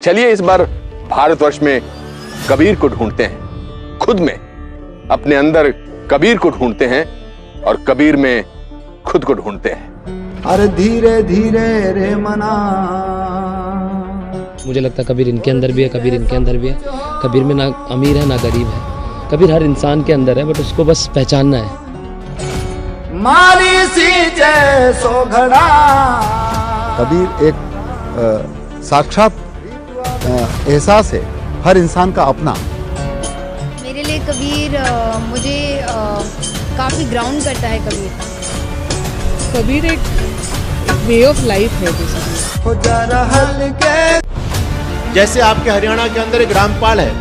चलिए इस बार भारतवर्ष में कबीर को ढूंढते हैं, खुद में, अपने अंदर कबीर को ढूंढते हैं और कबीर में खुद को ढूंढते हैं। अरे धीरे धीरे रे मना। मुझे लगता है कबीर इनके अंदर भी है, कबीर इनके अंदर भी है। कबीर में ना अमीर है ना गरीब है, कबीर हर इंसान के अंदर है, बट उसको बस पहचानना है। माली सी जैसो घड़ा। कबीर एक साक्षात एहसास है, हर इंसान का अपना। मेरे लिए कबीर मुझे काफ़ी ग्राउंड करता है। कबीर एक वे ऑफ लाइफ है। हो जरा हल्के। जैसे आपके हरियाणा के अंदर एक रामपाल है,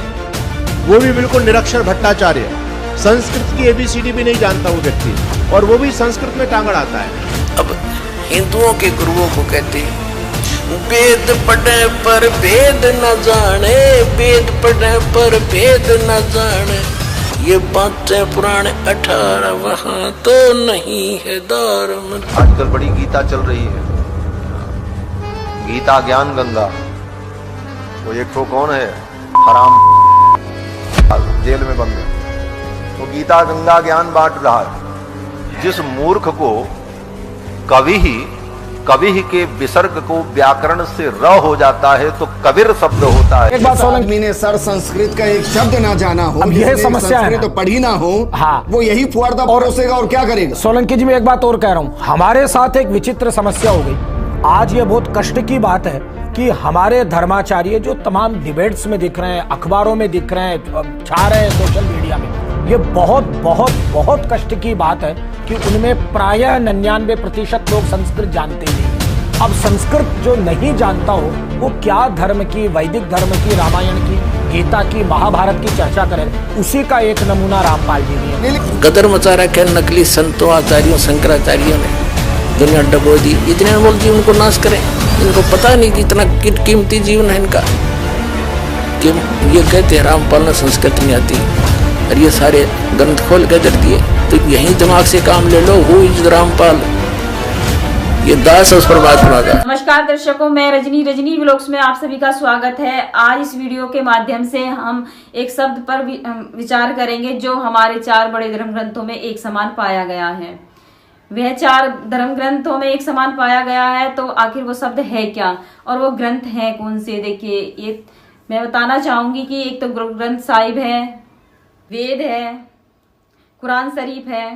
वो भी बिल्कुल निरक्षर भट्टाचार्य है, संस्कृत की ABCD भी नहीं जानता वो व्यक्ति, और वो भी संस्कृत में टांगड़ आता है। अब हिंदुओं के गुरुओं को कहते हैं वेद पढ़े पर भेद न जाने, वेद पढ़े पर भेद न जाने, ये बातें पुराने 18 वहाँ तो नहीं है धर्म। आजकल बड़ी गीता चल रही है, गीता ज्ञान गंगा। वो एक ठो कौन है, हराम जेल में बंद है, वो गीता गंगा ज्ञान बांट रहा है। जिस मूर्ख को कवि ही के विसर्ग को व्याकरण से र हो जाता है तो कबीर शब्द होता है। एक बात सोलंकी ने सर संस्कृत का एक शब्द ना जाना हो, अब यह समस्या है, तो पढ़ी ना हो, हाँ, वो यही फुआरदा परोसेगा और क्या करेगा। सोलंकी जी, मैं एक बात और कह रहा हूँ, हमारे साथ एक विचित्र समस्या हो गई। आज ये बहुत कष्ट की बात है कि हमारे धर्माचार्य जो तमाम डिबेट्स में दिख रहे हैं, अखबारों में दिख रहे हैं, छा रहे हैं सोशल मीडिया में, ये बहुत बहुत बहुत कष्ट की बात है कि उनमें प्रायः 99% लोग संस्कृत जानते ही नहीं। अब संस्कृत जो नहीं जानता हो वो क्या धर्म की, वैदिक धर्म की, रामायण की, गीता की, महाभारत की चर्चा करे। उसी का एक नमूना रामपाल जी भी है। गदर मचा रखे नकली संतों, आचार्यों, शंकराचार्यों ने दुनिया डबो दी। इतने बोल जी उनको नाश करें, इनको पता नहीं कि इतना कीमती जीवन है इनका, कि ये कहते हैं रामपाल ने संस्कृत नहीं आती, और ये सारे ग्रंथ खोल के दे दिए। तो यही दिमाग से काम ले लो, हु इज रामपाल, ये दास उस पर बात होगा। नमस्कार दर्शकों, मैं रजनी व्लॉग्स में आप सभी का स्वागत है। आज इस वीडियो के माध्यम से हम एक शब्द पर विचार करेंगे जो हमारे 4 बड़े धर्म ग्रंथों में एक समान पाया गया है। वह 4 धर्म ग्रंथों में एक समान पाया गया है, तो आखिर वो शब्द है क्या और वो ग्रंथ है कौन से? देखिए, ये मैं बताना चाहूंगी कि एक तो गुरु ग्रंथ साहिब है, वेद है, कुरान शरीफ है,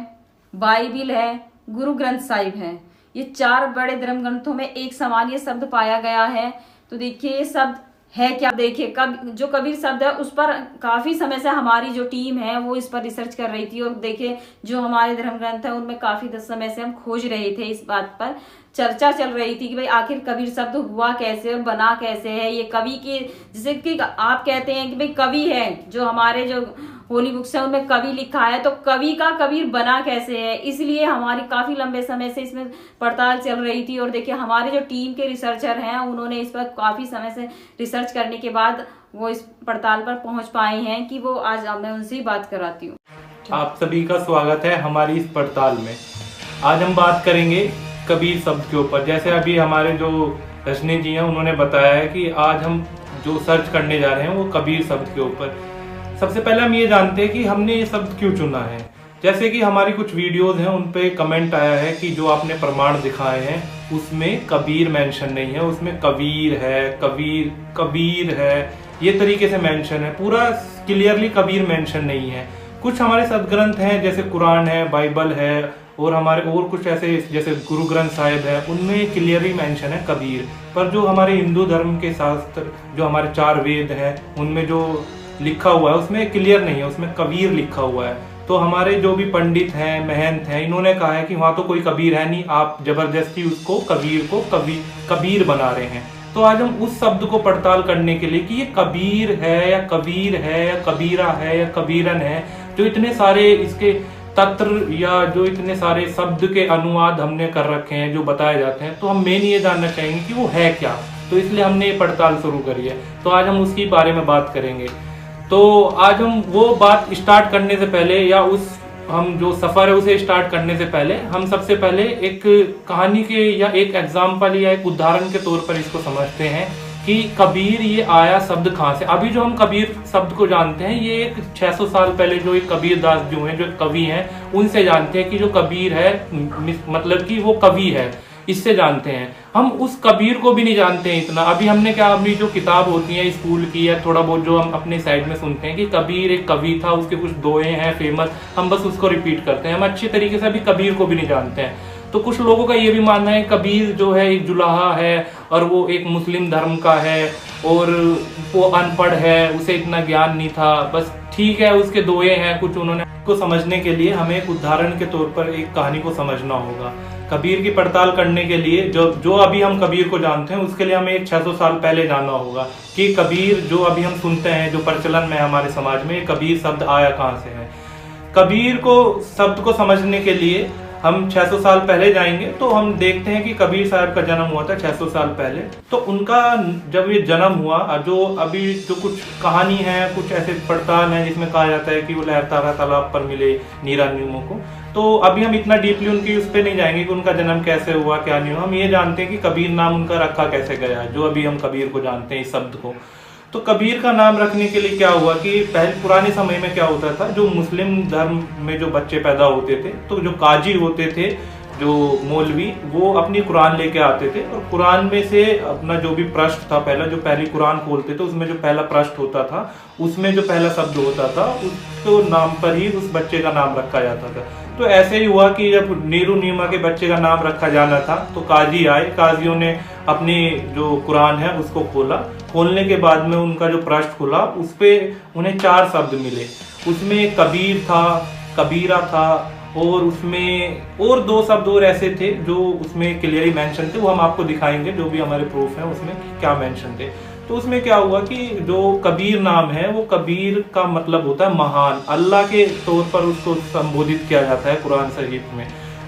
बाइबिल है, गुरु ग्रंथ साहिब है। ये 4 बड़े धर्म ग्रंथों में एक समान ये शब्द पाया गया है। तो देखिए ये शब्द है क्या। देखिए जो कबीर शब्द है उस पर काफी समय से हमारी जो टीम है वो इस पर रिसर्च कर रही थी, और देखिए जो हमारे धर्म ग्रंथ है उनमें काफी समय से हम खोज रहे थे। इस बात पर चर्चा चल रही थी कि भाई आखिर कबीर शब्द हुआ कैसे और बना कैसे है। ये कवि की, जैसे कि आप कहते हैं कि भाई कवि है, जो हमारे जो होली बुक्स है उनमें कवि लिखा है, तो कवि का कबीर बना कैसे है, इसलिए हमारी काफी लंबे समय से इसमें पड़ताल चल रही थी। और देखिए हमारे जो टीम के रिसर्चर हैं उन्होंने इस पर काफी समय से रिसर्च करने के बाद वो इस पड़ताल पर पहुंच पाए हैं कि वो आज मैं उनसे ही बात कराती हूँ। आप सभी का स्वागत है हमारी इस पड़ताल में। आज हम बात करेंगे कबीर शब्द के ऊपर। जैसे अभी हमारे जो रजनी जी हैं उन्होंने बताया है कि आज हम जो सर्च करने जा रहे हैं वो कबीर शब्द के ऊपर। सबसे पहले हम ये जानते हैं कि हमने ये शब्द क्यों चुना है। जैसे कि हमारी कुछ वीडियोस हैं उन पे कमेंट आया है कि जो आपने प्रमाण दिखाए हैं उसमें कबीर मेंशन नहीं है, उसमें कबीर है, कबीर है, ये तरीके से मेंशन है, पूरा क्लियरली कबीर मेंशन नहीं है। कुछ हमारे सदग्रंथ हैं जैसे कुरान है, बाइबल है, और हमारे और कुछ ऐसे जैसे गुरु ग्रंथ साहिब है, उनमें क्लियरली मेंशन है कबीर। पर जो हमारे हिंदू धर्म के शास्त्र, जो हमारे 4 वेद हैं, उनमें जो लिखा हुआ है उसमें क्लियर नहीं है, उसमें कबीर लिखा हुआ है। तो हमारे जो भी पंडित हैं, महंत हैं, इन्होंने कहा है कि वहाँ तो कोई कबीर है नहीं, आप जबरदस्ती उसको कबीर को कबीर बना रहे हैं। तो आज हम उस शब्द को पड़ताल करने के लिए कि ये कबीर है या कबीर है या कबीरा है या कबीरन है, जो इतने सारे इसके तत्र या जो इतने सारे शब्द के अनुवाद हमने कर रखे हैं जो बताए जाते हैं, तो हम मेन ये जानना चाहेंगे कि वो है क्या। तो इसलिए हमने ये पड़ताल शुरू करी है। तो आज हम उसकी बारे में बात करेंगे। तो आज हम वो बात स्टार्ट करने से पहले, या उस हम जो सफर है उसे स्टार्ट करने से पहले, हम सबसे पहले एक कहानी के या एक एग्जाम्पल या एक उदाहरण के तौर पर इसको समझते हैं कि कबीर ये आया शब्द कहाँ से। अभी जो हम कबीर शब्द को जानते हैं ये एक 600 साल पहले जो एक कबीर दास जो है, जो कवि हैं, उनसे जानते हैं कि जो कबीर है मतलब कि वो कवि है, इससे जानते हैं। हम उस कबीर को भी नहीं जानते हैं इतना। अभी हमने क्या, अपनी जो किताब होती है स्कूल की या थोड़ा बहुत जो हम अपने साइड में सुनते हैं कि कबीर एक कवि था, उसके कुछ दोहे हैं फेमस, हम बस उसको रिपीट करते हैं। हम अच्छे तरीके से अभी कबीर को भी नहीं जानते हैं। तो कुछ लोगों का ये भी मानना है कबीर जो है एक जुलाहा है और वो एक मुस्लिम धर्म का है और वो अनपढ़ है, उसे इतना ज्ञान नहीं था, बस ठीक है उसके दोहे हैं कुछ। उन्होंने को समझने के लिए हमें एक उदाहरण के तौर पर एक कहानी को समझना होगा। कबीर की पड़ताल करने के लिए जो अभी हम कबीर को जानते हैं उसके लिए हमें 600 साल पहले जानना होगा कि कबीर जो अभी हम सुनते हैं, जो प्रचलन में हमारे समाज में, कबीर शब्द आया कहाँ से है। कबीर को शब्द को समझने के लिए हम 600 साल पहले जाएंगे तो हम देखते हैं कि कबीर साहब का जन्म हुआ था 600 साल पहले। तो उनका जब ये जन्म हुआ, जो अभी जो कुछ कहानी है, कुछ ऐसे पड़ताल है जिसमें कहा जाता है कि वो लहरतारा तालाब पर मिले नीरा नीमों को। तो अभी हम इतना डीपली उनकी उस पर नहीं जाएंगे कि उनका जन्म कैसे हुआ क्या नहीं हुआ। हम ये जानते हैं कि कबीर नाम उनका रखा कैसे गया, जो अभी हम कबीर को जानते हैं इस शब्द को। तो कबीर का नाम रखने के लिए क्या हुआ कि पहले पुराने समय में क्या होता था, जो मुस्लिम धर्म में जो बच्चे पैदा होते थे तो जो काजी होते थे, जो मौलवी, वो अपनी कुरान लेके आते थे और कुरान में से अपना जो भी पृष्ठ था, पहला जो पहली कुरान खोलते थे उसमें जो पहला पृष्ठ होता था उसमें जो पहला शब्द होता था उसको नाम पर ही उस बच्चे का नाम रखा जाता था। तो ऐसे ही हुआ कि जब नीरू नीमा के बच्चे का नाम रखा जाना था तो काजी आए, काजियों ने अपनी जो कुरान है उसको खोला। खोलने के बाद में उनका जो पृष्ठ खुला उस पे उन्हें 4 शब्द मिले। उसमें कबीर था, कबीरा था और उसमें और 2 शब्द और ऐसे थे जो उसमें क्लियरली मेंशन थे। वो हम आपको दिखाएंगे जो भी हमारे प्रूफ है उसमें क्या मेंशन थे। तो उसमें क्या हुआ कि जो कबीर नाम है वो कबीर का मतलब होता है महान, अल्लाह के तौर पर उसको संबोधित किया जाता है कुरान शरीफ में।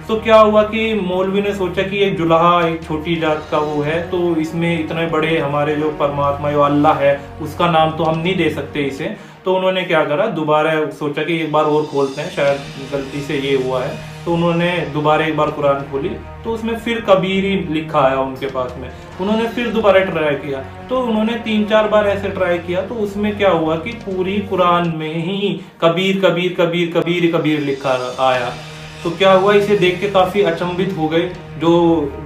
तो क्या हुआ कि मौलवी ने सोचा कि एक जुलाहा एक छोटी जात का वो है, तो इसमें इतने बड़े हमारे जो परमात्मा जो अल्लाह है उसका नाम तो हम नहीं दे सकते इसे। तो उन्होंने क्या करा, दोबारा सोचा कि एक बार और खोलते हैं, शायद गलती से ये हुआ है। तो उन्होंने दोबारा एक बार कुरान खोली तो उसमें फिर कबीर ही लिखा आया उनके पास में। उन्होंने फिर दोबारा ट्राई किया तो उन्होंने 3-4 बार ऐसे ट्राई किया तो उसमें क्या हुआ कि पूरी कुरान में ही कबीर कबीर कबीर कबीर कबीर लिखा आया। तो क्या हुआ, इसे देख के काफी अचंभित हो गए जो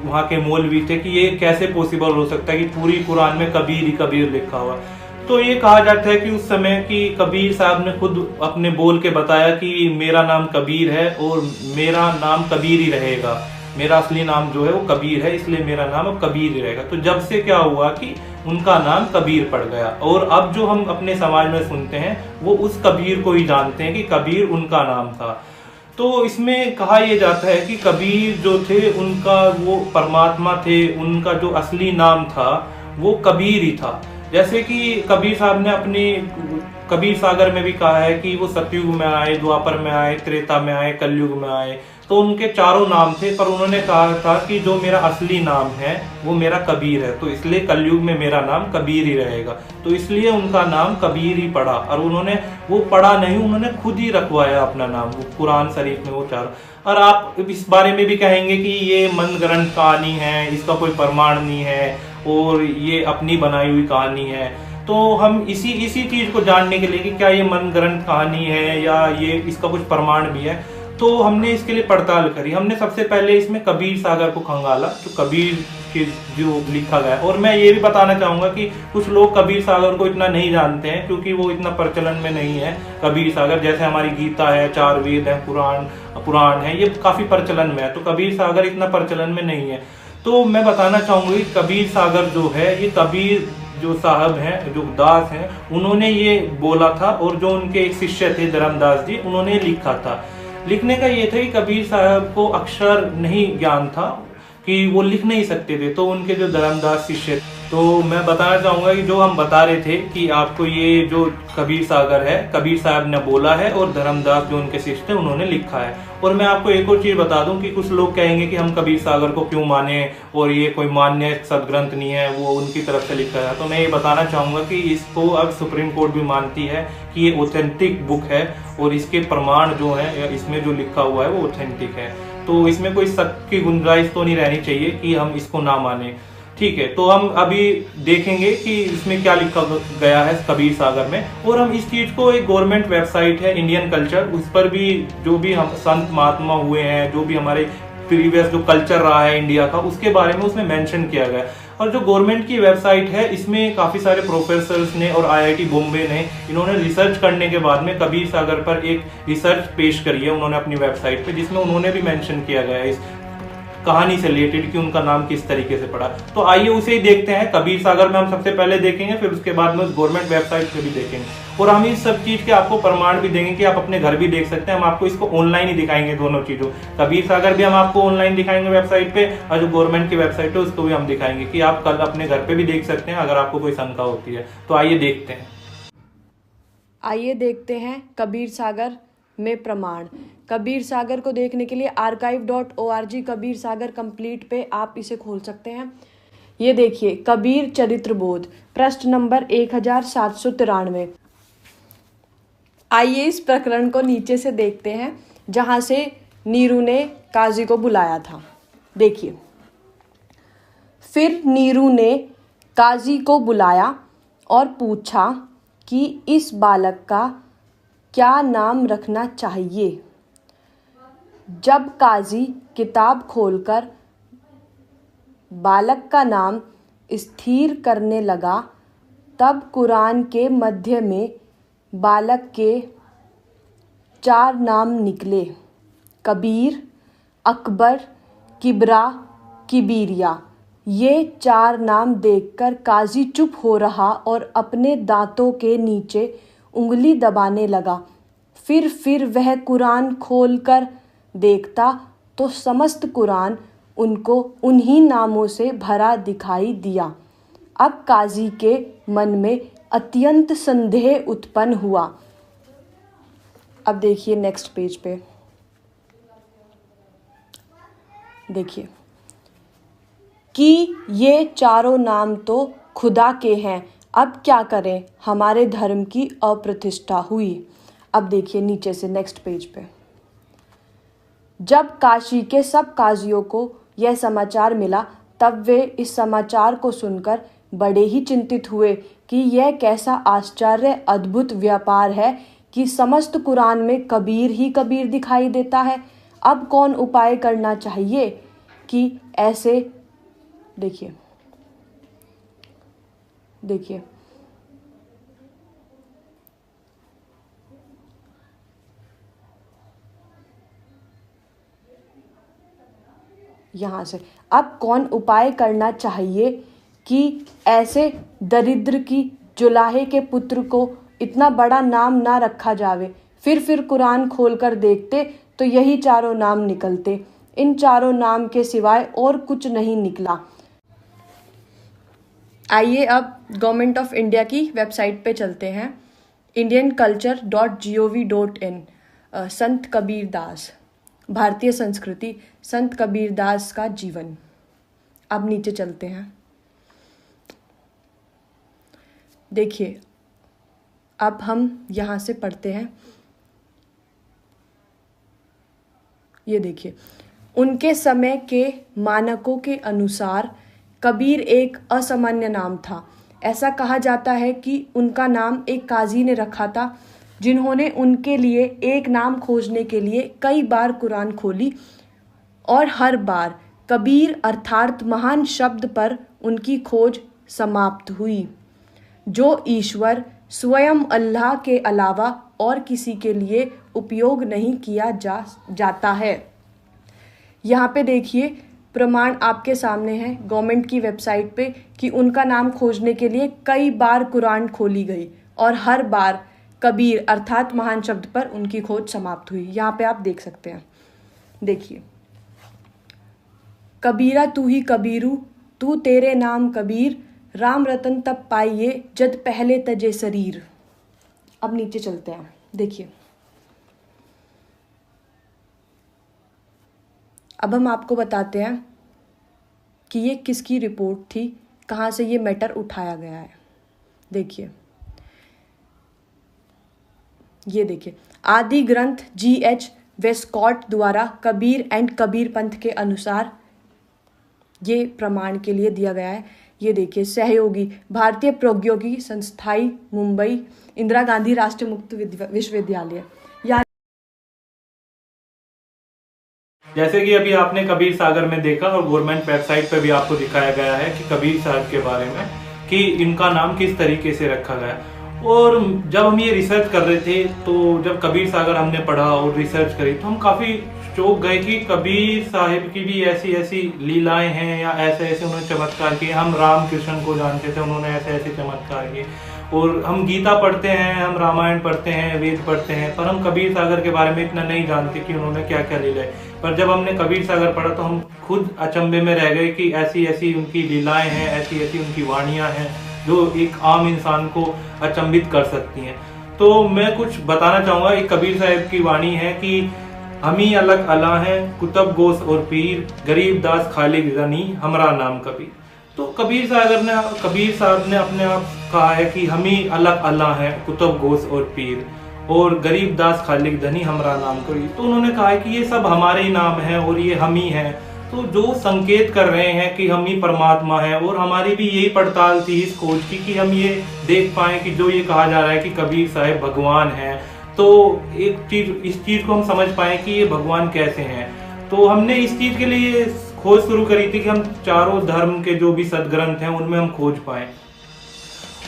वहाँ के मौलवी थे कि ये कैसे पॉसिबल हो सकता है कि पूरी कुरान में कबीर ही कबीर लिखा हुआ। तो ये कहा जाता है कि उस समय की कबीर साहब ने खुद अपने बोल के बताया कि मेरा नाम कबीर है और मेरा नाम कबीर ही रहेगा, मेरा असली नाम जो है वो कबीर है, इसलिए मेरा नाम अब कबीर ही रहेगा। तो जब से क्या हुआ कि उनका नाम कबीर पड़ गया और अब जो हम अपने समाज में सुनते हैं वो उस कबीर को ही जानते हैं कि कबीर उनका नाम था। तो इसमें कहा यह जाता है कि कबीर जो थे उनका वो परमात्मा थे, उनका जो असली नाम था वो कबीर ही था। जैसे कि कबीर साहब ने अपनी कबीर सागर में भी कहा है कि वो सतयुग में आए, द्वापर में आए, त्रेता में आए, कलयुग में आए। तो उनके 4 नाम थे पर उन्होंने कहा था कि जो मेरा असली नाम है वो मेरा कबीर है, तो इसलिए कलयुग में मेरा नाम कबीर ही रहेगा। तो इसलिए उनका नाम कबीर ही पड़ा और उन्होंने वो पढ़ा नहीं, उन्होंने खुद ही रखवाया अपना नाम, वो कुरान शरीफ में वो 4। और आप इस बारे में भी कहेंगे कि ये मनगढ़ंत कहानी है, इसका कोई प्रमाण नहीं है और ये अपनी बनाई हुई कहानी है। तो हम इसी चीज को जानने के लिए कि क्या ये मनगढ़ंत कहानी है या ये इसका कुछ प्रमाण भी है, तो हमने इसके लिए पड़ताल करी। हमने सबसे पहले इसमें कबीर सागर को खंगाला, जो कबीर के जो लिखा गया। और मैं ये भी बताना चाहूंगा कि कुछ लोग कबीर सागर को इतना नहीं जानते हैं क्योंकि वो इतना प्रचलन में नहीं है। कबीर सागर जैसे हमारी गीता है, 4 वेद है, पुराण है, ये काफी प्रचलन में है, तो कबीर सागर इतना प्रचलन में नहीं है। तो मैं बताना चाहूंगी कबीर सागर जो है ये कबीर जो साहब हैं, जो दास हैं, उन्होंने ये बोला था और जो उनके एक शिष्य थे धर्मदास जी, उन्होंने लिखा था। लिखने का ये था कि कबीर साहब को अक्षर नहीं ज्ञान था कि वो लिख नहीं सकते थे, तो उनके जो धर्मदास शिष्य, तो मैं बताना चाहूंगा कि जो हम बता रहे थे कि आपको ये जो कबीर सागर है कबीर साहब ने बोला है और धर्मदास जो उनके शिष्य थे उन्होंने लिखा है। और मैं आपको एक और चीज बता दूं कि कुछ लोग कहेंगे कि हम कबीर सागर को क्यों माने और ये कोई मान्य सदग्रंथ नहीं है, वो उनकी तरफ से लिखा है। तो मैं ये बताना चाहूंगा कि इसको अब सुप्रीम कोर्ट भी मानती है कि ये ऑथेंटिक बुक है और इसके प्रमाण जो है इसमें जो लिखा हुआ है वो ऑथेंटिक है। तो इसमें कोई शक की गुंजाइश तो नहीं रहनी चाहिए कि हम इसको ना माने। ठीक है, तो हम अभी देखेंगे कि इसमें क्या लिखा गया है कबीर सागर में, और हम इस चीज को, एक गवर्नमेंट वेबसाइट है इंडियन कल्चर, उस पर भी जो भी हम संत महात्मा हुए हैं, जो भी हमारे प्रीवियस जो कल्चर रहा है इंडिया का, उसके बारे में उसमें मेंशन किया गया है। और जो गवर्नमेंट की वेबसाइट है, इसमें काफी सारे प्रोफेसर्स ने और IIT बॉम्बे ने, इन्होंने रिसर्च करने के बाद में कबीर सागर पर एक रिसर्च पेश करी है उन्होंने अपनी वेबसाइट पे, जिसमें उन्होंने भी मेंशन किया गया है इस कहानी से रिलेटेड कि उनका नाम किस तरीके से पड़ा। तो आइए उसे ही देखते हैं। कबीर सागर में हम सबसे पहले देखेंगे, फिर उसके बाद में उस गवर्नमेंट वेबसाइट पे भी देखेंगे, और हम इस सब चीज के आपको प्रमाण भी देंगे कि आप अपने घर भी देख सकते हैं। हम आपको इसको ऑनलाइन ही दिखाएंगे, दोनों चीजों, कबीर सागर भी हम आपको ऑनलाइन दिखाएंगे वेबसाइट पे, और जो गवर्नमेंट की वेबसाइट है उसको भी हम दिखाएंगे कि आप कल अपने घर पे भी देख सकते हैं अगर आपको कोई शंका होती है। तो आइए देखते हैं। आइए देखते हैं कबीर सागर में प्रमाण। कबीर सागर को देखने के लिए archive.org कबीर सागर कंप्लीट पे आप इसे खोल सकते हैं। ये देखिए, कबीर चरित्र बोध, पृष्ठ नंबर 1793। आइए इस प्रकरण को नीचे से देखते हैं जहां से नीरू ने काजी को बुलाया था। देखिए, फिर नीरू ने काजी को बुलाया और पूछा कि इस बालक का क्या नाम रखना चाहिए। जब काजी किताब खोलकर बालक का नाम स्थिर करने लगा, तब कुरान के मध्य में बालक के 4 नाम निकले, कबीर, अकबर, किबरा, किबीरिया। ये 4 नाम देखकर काजी चुप हो रहा और अपने दांतों के नीचे उंगली दबाने लगा। फिर वह कुरान खोलकर देखता तो समस्त कुरान उनको उन्हीं नामों से भरा दिखाई दिया। अब काजी के मन में अत्यंत संदेह उत्पन्न हुआ। अब देखिए नेक्स्ट पेज पे, देखिए कि ये चारों नाम तो खुदा के हैं, अब क्या करें, हमारे धर्म की अप्रतिष्ठा हुई। अब देखिए नीचे से नेक्स्ट पेज पे, जब काशी के सब काजियों को यह समाचार मिला, तब वे इस समाचार को सुनकर बड़े ही चिंतित हुए कि यह कैसा आश्चर्य अद्भुत व्यापार है कि समस्त कुरान में कबीर ही कबीर दिखाई देता है। अब कौन उपाय करना चाहिए कि ऐसे, देखिए यहाँ से, अब कौन उपाय करना चाहिए कि ऐसे दरिद्र की जुलाहे के पुत्र को इतना बड़ा नाम ना रखा जावे। फिर कुरान खोलकर देखते तो यही चारों नाम निकलते। इन चारों नाम के सिवाय और कुछ नहीं निकला। आइए अब गवर्नमेंट ऑफ इंडिया की वेबसाइट पे चलते हैं, indianculture.gov.in। संत कबीर दास, भारतीय संस्कृति, संत कबीर दास का जीवन। अब नीचे चलते हैं, देखिए अब हम यहाँ से पढ़ते हैं। ये देखिए, उनके समय के मानकों के अनुसार कबीर एक असामान्य नाम था। ऐसा कहा जाता है कि उनका नाम एक काजी ने रखा था, जिन्होंने उनके लिए एक नाम खोजने के लिए कई बार कुरान खोली और हर बार कबीर अर्थात महान शब्द पर उनकी खोज समाप्त हुई, जो ईश्वर स्वयं अल्लाह के अलावा और किसी के लिए उपयोग नहीं किया जाता है। यहाँ पे देखिए प्रमाण आपके सामने है गवर्नमेंट की वेबसाइट पे कि उनका नाम खोजने के लिए कई बार कुरान खोली गई और हर बार कबीर अर्थात महान शब्द पर उनकी खोज समाप्त हुई। यहाँ पे आप देख सकते हैं, देखिए, कबीरा तू ही कबीरू, तू तेरे नाम कबीर, राम रतन तब पाइये जद पहले तजे शरीर। अब नीचे चलते हैं, देखिए अब हम आपको बताते हैं कि ये किसकी रिपोर्ट थी, कहाँ से ये मैटर उठाया गया है। देखिए, ये देखिए, आदि ग्रंथ GH वेस्कॉट द्वारा कबीर एंड कबीर पंथ के अनुसार ये प्रमाण के लिए दिया गया है। ये देखिए, सहयोगी भारतीय प्रौद्योगिकी संस्थाई मुंबई, इंदिरा गांधी राष्ट्रीय मुक्त विश्वविद्यालय। जैसे कि अभी आपने कबीर सागर में देखा और गवर्नमेंट वेबसाइट पे भी आपको दिखाया गया है कि कबीर साहब के बारे में कि इनका नाम किस तरीके से रखा गया। और जब हम ये रिसर्च कर रहे थे तो जब कबीर सागर हमने पढ़ा और रिसर्च करी तो हम काफी चौंक गए कि कबीर साहिब की भी ऐसी ऐसी लीलाएं हैं या ऐसे ऐसे उन्होंने चमत्कार किए। हम रामकृष्ण को जानते थे, उन्होंने ऐसे ऐसे चमत्कार किए। और हम गीता पढ़ते हैं, हम रामायण पढ़ते हैं, वेद पढ़ते हैं, पर हम कबीर सागर के बारे में इतना नहीं जानते कि उन्होंने क्या क्या लीलाएं। पर जब हमने कबीर सागर पढ़ा तो हम खुद अचंभे में रह गए कि ऐसी ऐसी उनकी लीलाएं हैं, ऐसी ऐसी उनकी वाणियां हैं जो एक आम इंसान को अचंभित कर सकती हैं। तो मैं कुछ बताना चाहूँगा। एक कबीर साहब की वाणी है कि हमी अलग अला है, कुतुब गोस और पीर, गरीब दास खालिक गनी, हमरा नाम कबीर। तो कबीर साहब ने अपने आप कहा है कि हमी अलग अल्लाह है, कुतुब गोस और पीर, और गरीब दास खालिक धनी, हमरा नाम कबीर। तो उन्होंने कहा है कि ये सब हमारे ही नाम है और ये हम ही हैं। तो जो संकेत कर रहे हैं कि हम ही परमात्मा है। और हमारी भी यही पड़ताल थी इस खोज की कि हम ये देख पाए कि जो ये कहा जा रहा है कि कबीर साहब भगवान है, तो इस चीज को हम समझ पाए कि ये भगवान कैसे हैं। तो हमने इस चीज के लिए खोज शुरू करी थी कि हम चारों धर्म के जो भी सदग्रंथ हैं उनमें हम खोज पाए।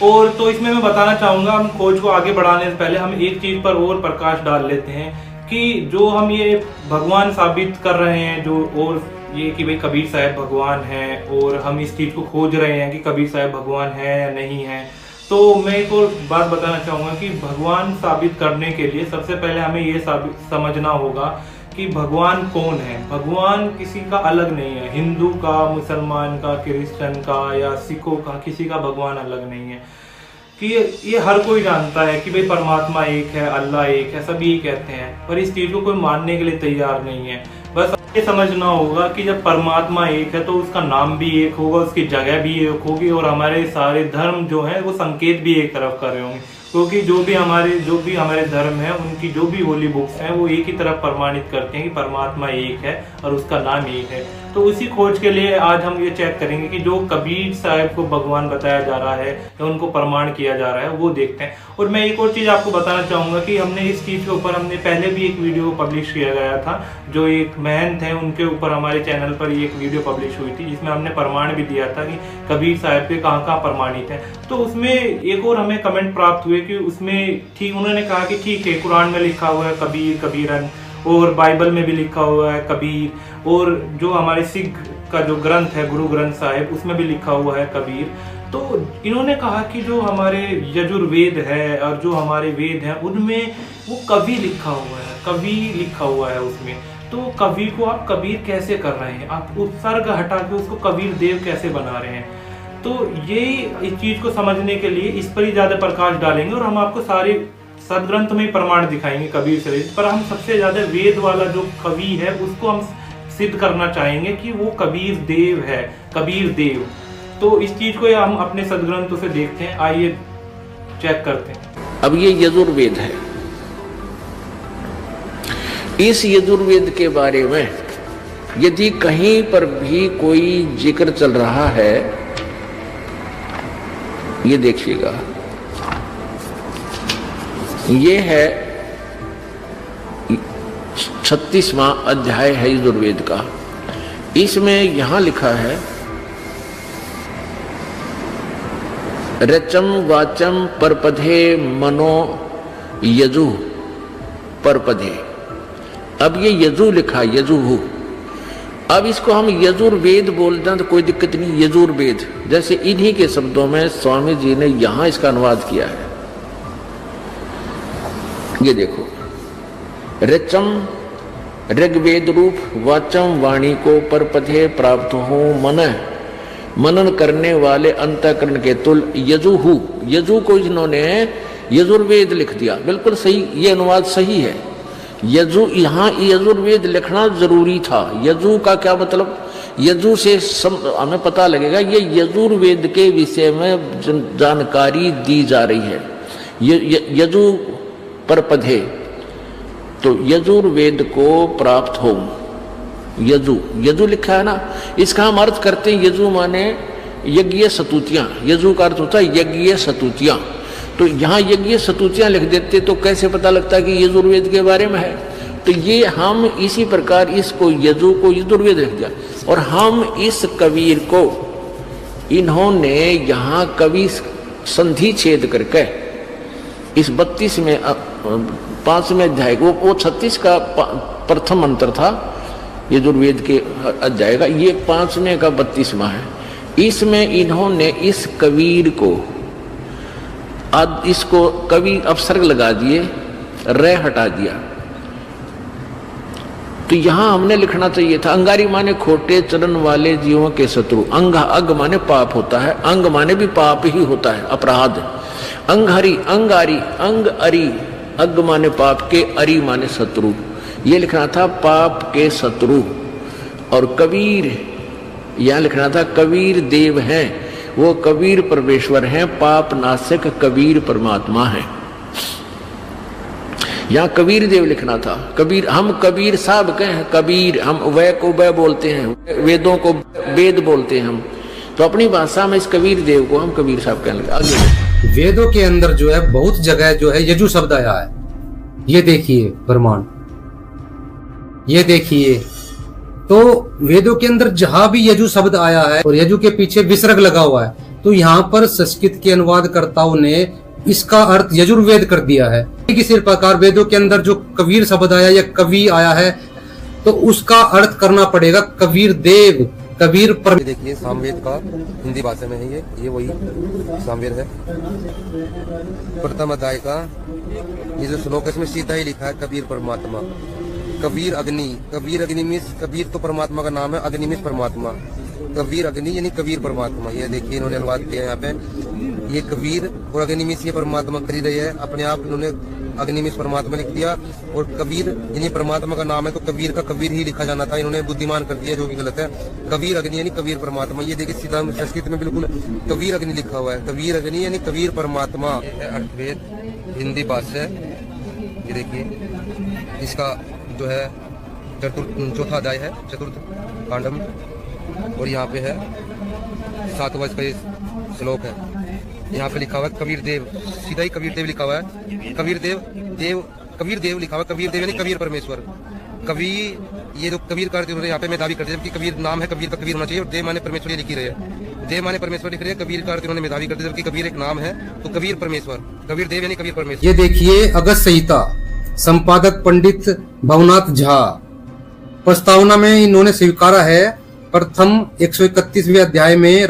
और तो इसमें मैं बताना चाहूंगा, हम खोज को आगे बढ़ाने से पहले हम एक चीज पर और प्रकाश डाल लेते हैं कि जो हम ये भगवान साबित कर रहे हैं, जो और ये कि भाई कबीर साहब भगवान है, और हम इस चीज को खोज रहे हैं कि कबीर साहब भगवान है या नहीं है। तो मैं एक और बात बताना चाहूंगा कि भगवान साबित करने के लिए सबसे पहले हमें ये समझना होगा कि भगवान कौन है। भगवान किसी का अलग नहीं है, हिंदू का, मुसलमान का, क्रिश्चियन का या सिखों का, किसी का भगवान अलग नहीं है। कि ये हर कोई जानता है कि भाई परमात्मा एक है, अल्लाह एक है, सभी कहते हैं, पर इस चीज को कोई मानने के लिए तैयार नहीं है। बस ये समझना होगा कि जब परमात्मा एक है तो उसका नाम भी एक होगा, उसकी जगह भी एक होगी, और हमारे सारे धर्म जो है वो संकेत भी एक तरफ कर रहे होंगे। क्योंकि जो भी हमारे धर्म है, उनकी जो भी होली बुक्स हैं वो एक ही तरफ प्रमाणित करते हैं कि परमात्मा एक है और उसका नाम एक है। तो उसी खोज के लिए आज हम ये चेक करेंगे कि जो कबीर साहब को भगवान बताया जा रहा है या उनको प्रमाण किया जा रहा है वो देखते हैं। और मैं एक और चीज आपको बताना चाहूंगा कि हमने इस चीज के ऊपर हमने पहले भी एक वीडियो पब्लिश किया गया था, जो एक महंत है उनके ऊपर हमारे चैनल पर एक वीडियो पब्लिश हुई थी जिसमें हमने प्रमाण भी दिया था कि कबीर साहब के कहाँ कहाँ प्रमाणित है। तो उसमें एक और हमें कमेंट प्राप्त हुए कि उसमें ठीक उन्होंने कहा कि ठीक है, कुरान में लिखा हुआ है कबीर, कबीरन, और बाइबल में भी लिखा हुआ है कबीर, और जो हमारे सिख का जो ग्रंथ है गुरु ग्रंथ साहिब उसमें भी लिखा हुआ है कबीर। तो इन्होंने कहा कि जो हमारे यजुर्वेद है और जो हमारे वेद हैं उनमें वो कवि लिखा हुआ है, कवि लिखा हुआ है उसमें। तो कवि को आप कबीर कैसे कर रहे हैं, आप उपसर्ग हटा के उसको कबीर देव कैसे बना रहे हैं। तो ये इस चीज को समझने के लिए इस पर ही ज्यादा प्रकाश डालेंगे और हम आपको सारे सदग्रंथ में प्रमाण दिखाएंगे कबीर से। पर हम सबसे ज्यादा वेद वाला जो कवि है उसको हम सिद्ध करना चाहेंगे कि वो कबीर देव है, कबीर देव। तो इस चीज को हम अपने सदग्रंथों से देखते हैं, आइए चेक करते हैं। अब ये यजुर्वेद है, इस यजुर्वेद के बारे में यदि कहीं पर भी कोई जिक्र चल रहा है, ये देखिएगा, ये है 36वां अध्याय है यजुर्वेद का। इसमें यहां लिखा है रचम वाचम परपधे मनो यजु परपधे। अब ये यजु लिखा, यजुहु। अब इसको हम यजुर्वेद बोलते हैं तो कोई दिक्कत नहीं, यजुर्वेद। जैसे इन्हीं के शब्दों में स्वामी जी ने यहां इसका अनुवाद किया है। ये देखो, ऋचम ऋग्वेद रूप, वाचम वाणी को परपधे प्राप्त हो, मनन करने वाले अंतःकरण के तुल यजुहु। यजु को इन्होंने यजुर्वेद लिख दिया, बिल्कुल सही, ये अनुवाद सही है। यजु, यहाँ यजुर्वेद लिखना जरूरी था। यजु का क्या मतलब, यजु से हमें पता लगेगा ये यजुर्वेद के विषय में जानकारी दी जा रही है। यजु परपधे, तो यजुर्वेद को प्राप्त हो, यजु, यजु लिखा है ना, इसका हम अर्थ करते हैं यजु माने यज्ञ सतुतियां। यजु का अर्थ होता है यज्ञ सतुतियां। तो यहाँ यज्ञ सतुतियां लिख देते तो कैसे पता लगता है कि यजुर्वेद के बारे में है। तो ये हम इसी प्रकार इसको यजु को यजुर्वेद लिख दिया। और हम इस कबीर को इन्होंने यहाँ कवि संधि छेद करके इस 32 में 5वें अध्याय को, वो 36 का प्रथम मंत्र था यजुर्वेद के अध्याय का, ये 5वें का 32वां है। इसमें इन्होंने इस कबीर को इसको कवि अपसर्ग लगा दिए, रे हटा दिया। तो यहां हमने लिखना चाहिए था अंगारी माने खोटे चरण वाले जीवों के शत्रु। अंग, अग माने पाप होता है, अंग माने भी पाप ही होता है, अपराध। अंगहरी, अंगारी, अंग अरी, अग माने पाप के, अरी माने शत्रु। ये लिखना था पाप के शत्रु। और कबीर यहां लिखना था कबीर देव हैं, वो कबीर परमेश्वर हैं, पाप नाशक कबीर परमात्मा है। यहां कबीर देव लिखना था। कबीर, हम कबीर साहब कहें, कबीर, हम वै को वै बोलते हैं, वेदों को वेद बोलते हैं हम। तो अपनी भाषा में इस कबीर देव को हम कबीर साहब कहने लगे। आगे वेदों के अंदर जो है बहुत जगह जो है यजु शब्द आया है। ये देखिए प्रमाण, ये देखिए। तो वेदों के अंदर जहां भी यजु शब्द आया है और यजु के पीछे विसर्ग लगा हुआ है, तो यहाँ पर संस्कृत के अनुवादकर्ताओं ने इसका अर्थ यजुर्वेद कर दिया है। किसी प्रकार वेदों के अंदर जो कबीर शब्द आया या कवि आया है, तो उसका अर्थ करना पड़ेगा कबीर देव, कबीर पर। देखिए सामवेद का हिंदी भाषा में है ये वही सामवेद है। प्रथम अध्याय का ये जो श्लोक है इसमें सीधा ही लिखा है कबीर परमात्मा। कबीर अग्नि, कबीर अग्नि मीन्स कबीर तो परमात्मा का नाम है, अग्नि मीन्स परमात्मा। कबीर अग्नि यानी कबीर परमात्मा। ये देखिए इन्होंने अनुवाद किया यहाँ पे, ये कबीर और अग्नि मीन्स ये परमात्मा कर ही रहे हैं अपने आप। इन्होंने अग्नि मीन्स परमात्मा लिख दिया और कबीर यानी परमात्मा का नाम है, तो कबीर का कबीर ही लिखा जाना था। इन्होंने बुद्धिमान कर दिया, जो भी गलत है। कबीर अग्नि यानी कबीर परमात्मा। ये देखिए सीधा संस्कृत में बिल्कुल कबीर अग्नि लिखा हुआ है। कबीर अग्नि यानी कबीर परमात्मा। अर्थवेद हिंदी भाषा है। ये देखिए इसका जो है चौथा अध्याय है, चतुर्थ कांडम, और यहाँ पे है 7वां इसका श्लोक है। यहाँ पे लिखा हुआ है कबीर देव, सीधा ही कबीर देव लिखा हुआ है। कबीर देव, देव कबीर देव लिखा हुआ है। कबीर देव यानी कबीर परमेश्वर। कबीर, ये जो कबीर का उन्होंने यहाँ पे मैं दावी करते हैं, जबकि कबीर नाम है, कबीर का कबीर होना चाहिए, और देव माने परमेश्वर ये लिखी रहे हैं। देव माने परमेश्वर लिख रहे हैं, कबीर का अर्थ उन्होंने मेधावी करते, जबकि कबीर एक नाम है, तो कबीर परमेश्वर, कबीर देव यानी कबीर परमेश्वर। ये देखिए अगस्त संहिता, संपादक पंडित भवनाथ झा। प्रस्तावना में इन्होंने स्वीकारा है प्रथम 131वें अध्याय में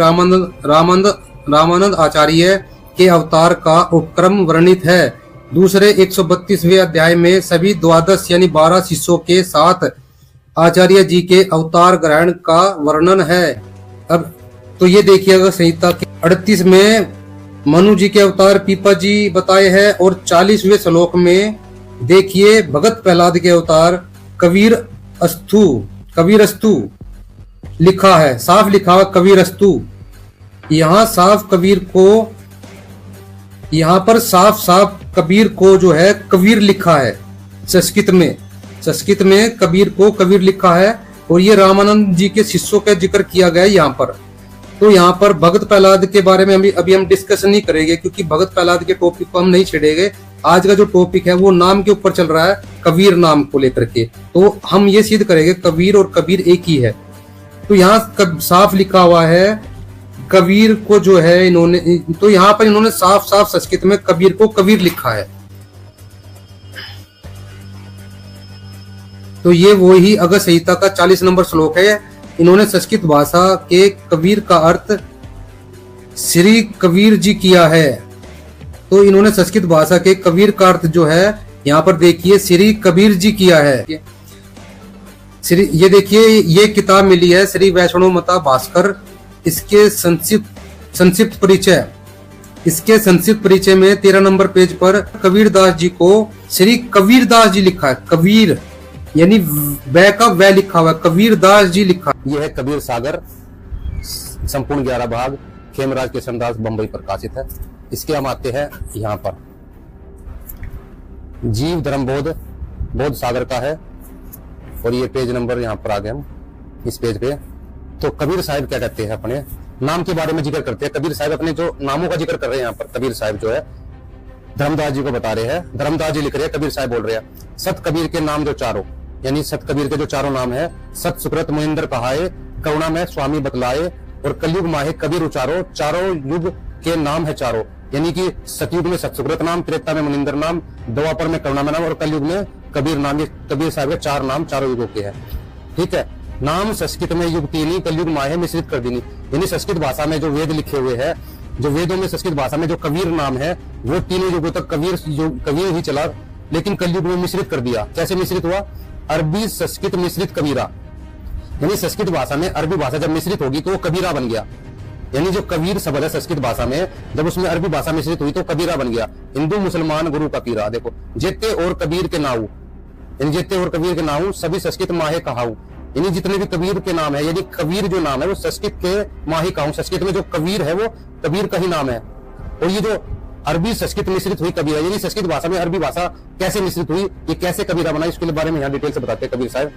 रामानंद आचार्य के अवतार का उपक्रम वर्णित है। दूसरे 132वें अध्याय में सभी 12 यानी 12 शिष्यों के साथ आचार्य जी के अवतार ग्रहण का वर्णन है। अब तो ये देखिएगा संहिता के 38 में मनु जी के अवतार पीपा जी बताए हैं, और 40वें श्लोक में देखिए भगत प्रहलाद के अवतार कबीर अस्तु लिखा है, साफ लिखा हुआ कबीर अस्तु। यहाँ साफ कबीर को, यहाँ पर साफ कबीर को जो है कबीर लिखा है। संस्कृत में कबीर को कबीर लिखा है, और ये रामानंद जी के शिष्यों का जिक्र किया गया है यहाँ पर। तो यहाँ पर भगत प्रहलाद के बारे में अभी हम डिस्कशन नहीं करेंगे, क्योंकि भगत प्रहलाद के टॉपिक को हम नहीं छेड़ेंगे। आज का जो टॉपिक है वो नाम के ऊपर चल रहा है, कबीर नाम को लेकर के। तो हम ये सिद्ध करेंगे कबीर और कबीर एक ही है। तो यहाँ साफ लिखा हुआ है कबीर को जो है इन्होंने, तो यहाँ पर इन्होंने साफ संस्कृत में कबीर को कबीर लिखा है। तो ये वही अगस्त संहिता का 40 नंबर श्लोक है। इन्होंने संस्कृत भाषा के कबीर का अर्थ श्री कबीर जी किया है। तो इन्होंने संस्कृत भाषा के कबीर का अर्थ जो है यहाँ पर देखिए श्री कबीर जी किया है। ये देखिए ये किताब मिली है श्री वैष्णव मता भास्कर। इसके संक्षिप्त परिचय में 13 नंबर पेज पर कबीरदास जी को श्री कबीरदास जी लिखा है। कबीर यानी वै का वै लिखा हुआ, कबीरदास जी लिखा। यह है कबीर सागर, संपूर्ण 11 भाग, खेमराज कृष्णदास बंबई प्रकाशित है। इसके हम आते हैं यहाँ पर जीव धर्म बोध सागर का है, और ये पेज नंबर यहाँ पर आ गए हम इस पेज पे। तो कबीर साहिब क्या कहते हैं, अपने नाम के बारे में जिक्र करते हैं। कबीर साहिब अपने जो नामों का जिक्र कर रहे हैं यहाँ पर, कबीर साहिब जो है धर्मदास जी को बता रहे हैं। धर्मदास जी लिख रहे हैं, कबीर साहिब बोल रहे हैं, सत कबीर के नाम जो चारों, यानी सत कबीर के जो चारों नाम है, सत सुकृत मुनिंदर कहाए, करुणा में स्वामी बतलाए, और कलयुग माहे कबीर उचारो, चारों युग के नाम है चारों। यानी कि सतयुग में सत सुकृत नाम, त्रेता में मुनिंदर नाम, द्वापर में करुणा में नाम, और कलयुग में कबीर नाम। ये कबीर साहिब के 4 नाम चारों युगों के हैं। ठीक है। नाम संस्कृत में युग तीनी, कलयुग माहे मिश्रित कर दीनी। यानी संस्कृत भाषा में जो वेद लिखे हुए हैं, जो वेदों में संस्कृत भाषा में जो कबीर नाम है, वो तीनों युगों तक कबीर ही चला, लेकिन कलयुग में मिश्रित कर दिया। कैसे मिश्रित हुआ? अरबी संस्कृत मिश्रित कबीरा। यानी संस्कृत भाषा में अरबी भाषा जब मिश्रित होगी तो वो कबीरा बन गया। यानी जो कबीर शब्द है संस्कृत भाषा में, जब उसमें अरबी भाषा मिश्रित हुई तो कबीरा बन गया। हिंदू मुसलमान गुरु का पीरा। देखो, जेते और कबीर के नाऊ, यानी जेते और कबीर के नाऊ सभी संस्कृत माहे कहाऊ। यानी जितने भी कबीर के नाम है, यानी कबीर जो नाम है वो संस्कृत के माही कहाऊ। संस्कृत में जो कबीर है वो कबीर का ही नाम है। और ये जो अरबी संस्कृत मिश्रित हुई कबीरा, यानी संस्कृत भाषा में अरबी भाषा कैसे मिश्रित हुई, ये कैसे कबीरा बना, इसके बारे में यहाँ डिटेल से बताते हैं कबीर साहब।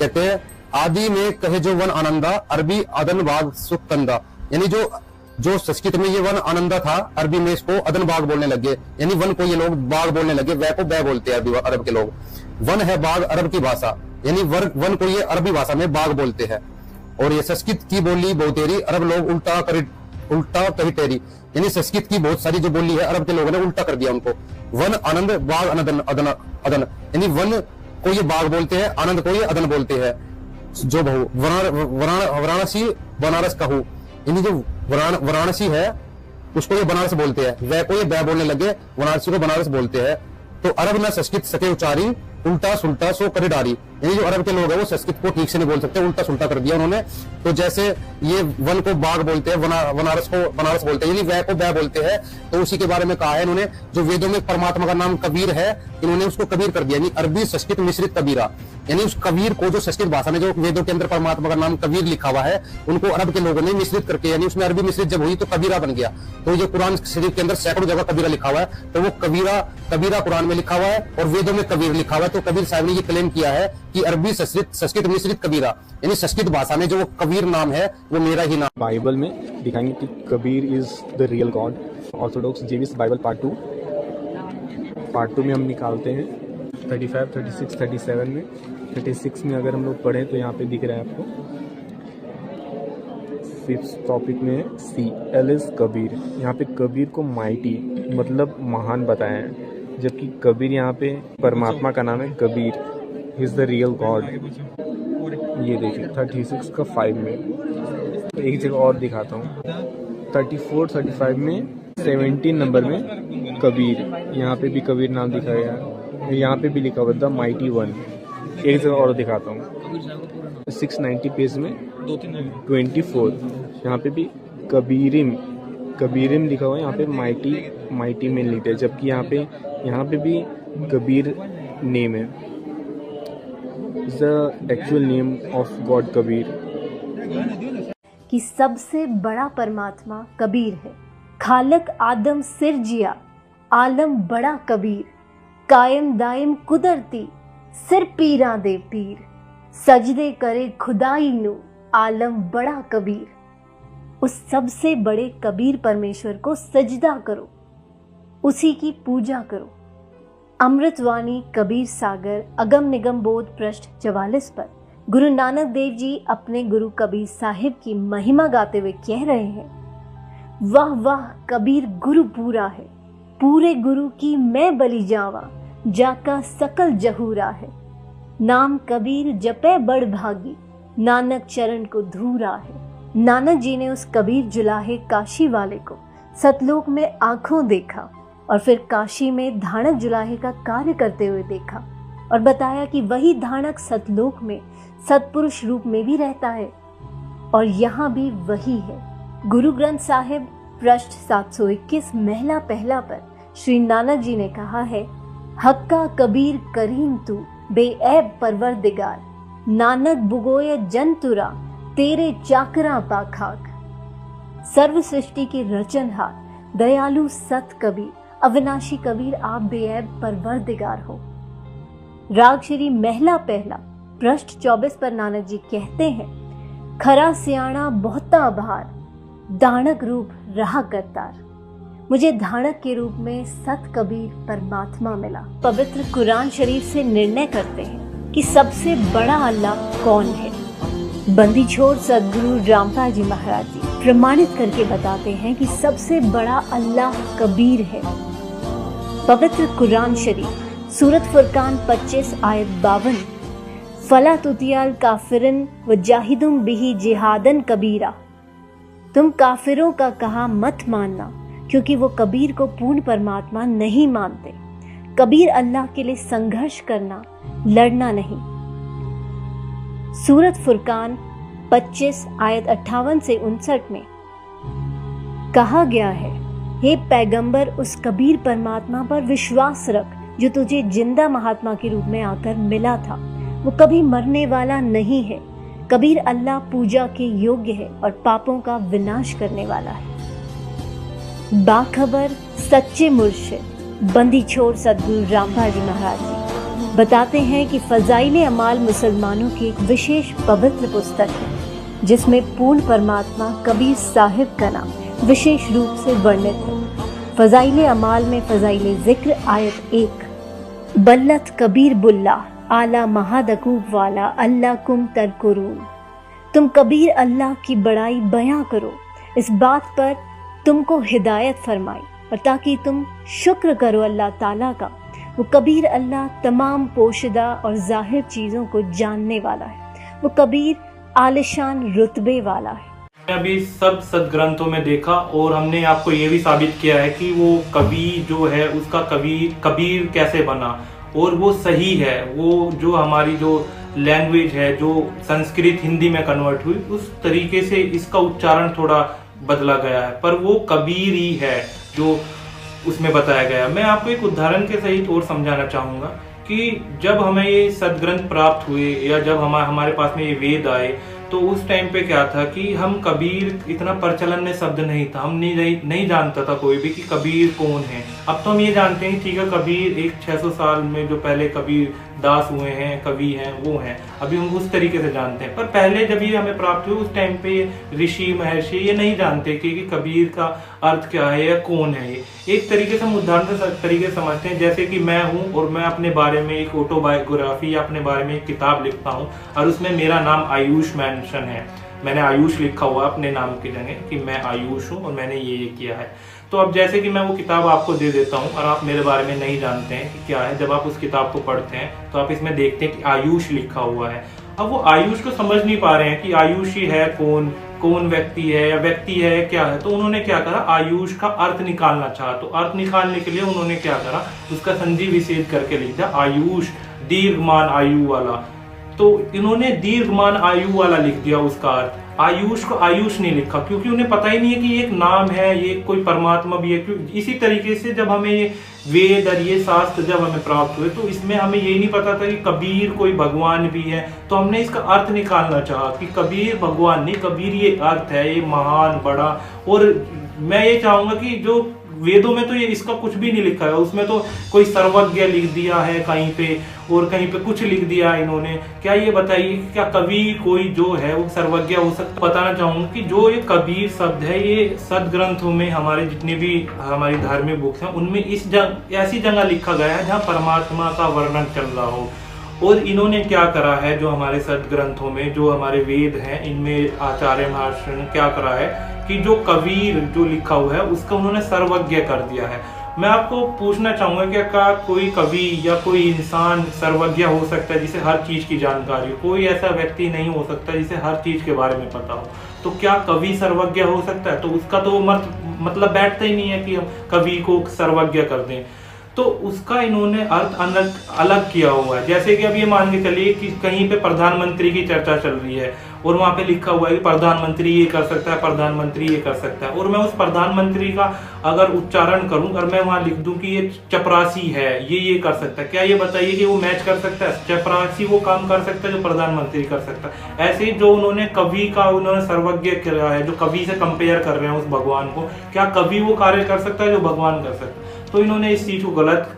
कहते हैं, आदि में कहे जो वन आनंदा, अरबी अदन बाग सुख कंदा। यानी जो संस्कृत में ये वन आनंदा था, अरबी में इसको अदन बाग बोलने लगे। यानी वन को ये लोग बाग बोलने लगे, वह को बै बोलते हैं अरब के लोग। वन है बाग अरब की भाषा, यानी वन को ये अरबी भाषा में बाग बोलते हैं। और ये संस्कृत की बोली बहुतेरी, अरब लोग उल्टा कही टेरी। यानी संस्कृत की बहुत सारी जो बोली है, अरब के लोगों ने उल्टा कर दिया उनको। वन आनंद बाग अदन, यानी वन को ये बाग बोलते हैं, आनंद को ये अदन बोलते हैं। जो बहु वाराणसी बनारस कहू, यानी जो वाराणसी है उसको ये बनारस बोलते हैं, वह को ये बै बोलने लगे, वाराणसी को बनारस बोलते हैं। तो अरब न संस्कृत सके उचारी, उल्टा सुल्टा सो करे डारी। यानी जो अरब के लोग हैं वो संस्कृत को ठीक से नहीं बोल सकते, उल्टा सुल्टा कर दिया उन्होंने। तो जैसे ये वन को बाग बोलते हैं, बनारस को बनारस बोलते हैं, यानी वह को बै बोलते हैं। तो उसी के बारे में कहा है इन्होंने। जो वेदों में परमात्मा का नाम कबीर है, इन्होंने उसको कबीर कर दिया, यानी अरबी संस्कृत मिश्रित कबीरा। यानी उस कबीर को जो संस्कृत भाषा में जो वेदों के अंदर परमात्मा का नाम कबीर लिखा हुआ है, उनको अरब के लोगों ने मिश्रित करके, यानी उसमें अरबी मिश्रित जब हुई तो कबीरा बन गया। तो ये कुरान शरीफ के अंदर सैकड़ों जगह कबीरा लिखा हुआ है, तो वो कबीरा कुरान में लिखा हुआ है और वेदों में कबीर लिखा हुआ है। तो कबीर साहब ने ये क्लेम किया है कि अरबी संस्कृत मिश्रित कबीरा, यानी संस्कृत भाषा में जो वो कबीर नाम है वो मेरा ही नाम। बाइबल में दिखाएंगे कि Kabir is the real God. Orthodox Jewish Bible part 2 में हम निकालते हैं 35, 36, 37 में। 36 में अगर हम लोग पढ़ें तो यहाँ पे दिख रहा है आपको 5th टॉपिक में सी एल इज कबीर। यहाँ पे कबीर को माइटी मतलब महान बताया है, जबकि कबीर यहाँ पे परमात्मा का नाम है Kabir, is the real God. ये देखिए 36 का 5 में। एक जगह और दिखाता हूँ 34, 35 में 17 नंबर में कबीर, यहाँ पे भी कबीर नाम दिखाया गया है, यहाँ पे भी लिखा हुआ द माइटी वन। एक जगह और दिखाता हूँ 690 पेज में 24, यहाँ पे भी कबीरिम लिखा हुआ है, यहाँ पे माइटी में लिखा है, जबकि यहाँ पे भी कबीर नेम है। The actual name of God Kabir. कि सबसे बड़ा परमात्मा कबीर है, खालक आदम सिर जिया, आलम बड़ा कबीर, कायम दायम कुदरती, सिर पीरा दे पीर, सजदे करे खुदाई नू, आलम बड़ा कबीर। उस सबसे बड़े कबीर परमेश्वर को सजदा करो, उसी की पूजा करो। अमृतवाणी कबीर सागर अगम निगम बोध पृष्ठ 44 पर गुरु नानक देव जी अपने गुरु कबीर साहिब की महिमा गाते हुए कह रहे हैं, वाह वाह कबीर गुरु पूरा है, पूरे गुरु की मैं बलि जावा, जाका सकल जहूरा है। नाम कबीर जपे बड़ भागी, नानक चरण को धूरा है। नानक जी ने उस कबीर जुलाहे काशी वाले को सतलोक में आंखों देखा और फिर काशी में धानक जुलाहे का कार्य करते हुए देखा और बताया कि वही धानक सतलोक में सतपुरुष रूप में भी रहता है और यहाँ भी वही है। गुरु ग्रंथ साहिब पृष्ठ 721 महला पहला पर श्री नानक जी ने कहा है, हक्का कबीर करीम तू बेऐब परवरदिगार, नानक बुगोय जंतुरा तेरे चाकरा पाखाक। सर्व सृष्टि के रचनहार दयालु सत कबीर अविनाशी कबीर आप बेऐब परवरदिगार हो। राग श्री महला पहला पृष्ठ 24 पर नानक जी कहते हैं, खरा सियाणा बहुता भार, दानक रूप रहा करतार। मुझे धानक के रूप में सत कबीर परमात्मा मिला। पवित्र कुरान शरीफ से निर्णय करते हैं कि सबसे बड़ा अल्लाह कौन है। बंदी छोड़ सदगुरु रामपाल जी महाराज जी प्रमाणित करके बताते हैं कि सबसे बड़ा अल्लाह कबीर है। पवित्र कुरान शरीफ सूरत फुरकान 25 आयत 52, फला तुतियाल काफिरन व जाहिदुम बिही जिहादन कबीरा। तुम काफिरों का कहा मत मानना, क्योंकि वो कबीर को पूर्ण परमात्मा नहीं मानते। कबीर अल्लाह के लिए संघर्ष करना, लड़ना नहीं। सूरत फुरकान 25 आयत 58 से 59 में कहा गया है, हे पैगंबर, उस कबीर परमात्मा पर विश्वास रख जो तुझे जिंदा महात्मा के रूप में आकर मिला था। वो कभी मरने वाला नहीं है। कबीर अल्लाह पूजा के योग्य है और पापों का विनाश करने वाला है। बाखबर सच्चे मुर्शिद बंदी छोड़ सदगुरु रामपाल जी महाराज जी बताते हैं कि फजाइले अमाल मुसलमानों की एक विशेष पवित्र पुस्तक है, जिसमें पूर्ण परमात्मा कबीर साहिब का नाम विशेष रूप से वर्णित है। फजाइले अमाल में फजाइले जिक्र आयत 1, बल्लत कबीर बुल्ला आला महादकूब वाला अल्लाह कुम तरकुरून। तुम कबीर अल्लाह की बड़ाई बयां करो, इस बात पर तुमको हिदायत फरमाई और ताकि तुम शुक्र करो अल्लाह ताला का। वो कबीर अल्लाह तमाम पोशिदा और जाहिर चीज़ों को जानने वाला है। वो कबीर आलिशान रुतबे वाला है। अभी सब सदग्रंथों में देखा और हमने आपको ये भी साबित किया है कि वो कबीर जो है उसका कबीर कैसे बना और वो सही है। वो जो हमारी जो लैंग्वेज है, जो संस्कृत हिंदी में कन्वर्ट हुई, उस तरीके से इसका उच्चारण थोड़ा बदला गया है, पर वो कबीर ही है जो उसमें बताया गया। मैं आपको एक उदाहरण के सहित और समझाना चाहूँगा कि जब हमें ये सदग्रंथ प्राप्त हुए या जब हमारे पास में ये वेद आए, तो उस टाइम पे क्या था कि हम कबीर इतना प्रचलन में शब्द नहीं था, हम नहीं जानता था कोई भी कि कबीर कौन है। अब तो हम ये जानते हैं ठीक है, कबीर एक 600 साल में जो पहले कबीर दास हुए हैं, कवि हैं, वो हैं, अभी हम उस तरीके से जानते हैं। पर पहले जब ये हमें प्राप्त हुए उस टाइम पे ऋषि महर्षि ये नहीं जानते कि कबीर का अर्थ क्या है या कौन है। ये एक तरीके से हम उदाहरण से तरीके से समझते हैं, जैसे कि मैं हूँ और मैं अपने बारे में एक ऑटोबायोग्राफी या अपने बारे में एक किताब लिखता हूँ और उसमें मेरा नाम आयुष मेंशन है। मैंने आयुष लिखा हुआ अपने नाम की जगह कि मैं आयुष हूँ और मैंने ये किया है। तो अब जैसे कि मैं वो किताब आपको दे देता हूँ और आप मेरे बारे में नहीं जानते हैं कि क्या है, जब आप उस किताब को पढ़ते हैं तो आप इसमें देखते हैं कि आयुष लिखा हुआ है। अब वो आयुष को समझ नहीं पा रहे हैं कि आयुष ही है कौन व्यक्ति है या व्यक्ति है क्या है। तो उन्होंने क्या करा, आयुष का अर्थ निकालना चाहा। तो अर्थ निकालने के लिए उन्होंने क्या करा, उसका संधि विच्छेद करके लिख दिया आयुष दीर्घमान आयु वाला। तो इन्होंने दीर्घमान आयु वाला लिख दिया उसका अर्थ। आयुष को आयुष नहीं लिखा क्योंकि उन्हें पता ही नहीं है कि ये एक नाम है, ये कोई परमात्मा भी है। इसी तरीके से जब हमें ये वेद और ये शास्त्र जब हमें प्राप्त हुए तो इसमें हमें यही नहीं पता था कि कबीर कोई भगवान भी है। तो हमने इसका अर्थ निकालना चाहा कि कबीर भगवान नहीं, कबीर ये अर्थ है, ये महान बड़ा। और मैं ये चाहूंगा कि जो वेदों में तो ये इसका कुछ भी नहीं लिखा है, उसमें तो कोई सर्वज्ञ लिख दिया है कहीं पे और कहीं पे कुछ लिख दिया है इन्होंने। क्या ये बताइए कि क्या कबीर कोई जो है वो सर्वज्ञ हो सकता? बताना चाहूंगा कि जो ये कबीर शब्द है ये सदग्रंथों में हमारे जितने भी हमारी धार्मिक बुक्स हैं उनमें ऐसी जगह लिखा गया है जहाँ परमात्मा का वर्णन चल रहा हो। और इन्होंने क्या करा है, जो हमारे सदग्रंथों में जो हमारे वेद हैं इनमें आचार्य महर्षि ने क्या करा है कि जो कबीर जो लिखा हुआ है उसका उन्होंने सर्वज्ञ कर दिया है। मैं आपको पूछना चाहूंगा कि क्या कोई कवि या कोई इंसान सर्वज्ञ हो सकता है जिसे हर चीज की जानकारी हो? कोई ऐसा व्यक्ति नहीं हो सकता जिसे हर चीज के बारे में पता हो। तो क्या कवि सर्वज्ञ हो सकता है? तो उसका तो मतलब बैठता ही नहीं है कि हम कवि को सर्वज्ञ कर दें। तो उसका इन्होंने अर्थ अलग किया हुआ है। जैसे कि अब ये मान के चलिए कि कहीं पे प्रधानमंत्री की चर्चा चल रही है और वहां पे लिखा हुआ है कि प्रधानमंत्री ये कर सकता है, प्रधानमंत्री ये कर सकता है, और मैं उस प्रधानमंत्री का अगर उच्चारण करूं और मैं वहां लिख दूं कि ये चपरासी है, ये कर सकता है, क्या ये बताइए कि वो मैच कर सकता है? चपरासी वो काम कर सकता है जो प्रधानमंत्री कर सकता है। ऐसे जो उन्होंने कवि का उन्होंने सर्वज्ञ किया है, जो कवि से कंपेयर कर रहे हैं उस भगवान को, क्या कवि वो कार्य कर सकता है जो भगवान कर सकता है? तो इन्होंने इस चीज को गलत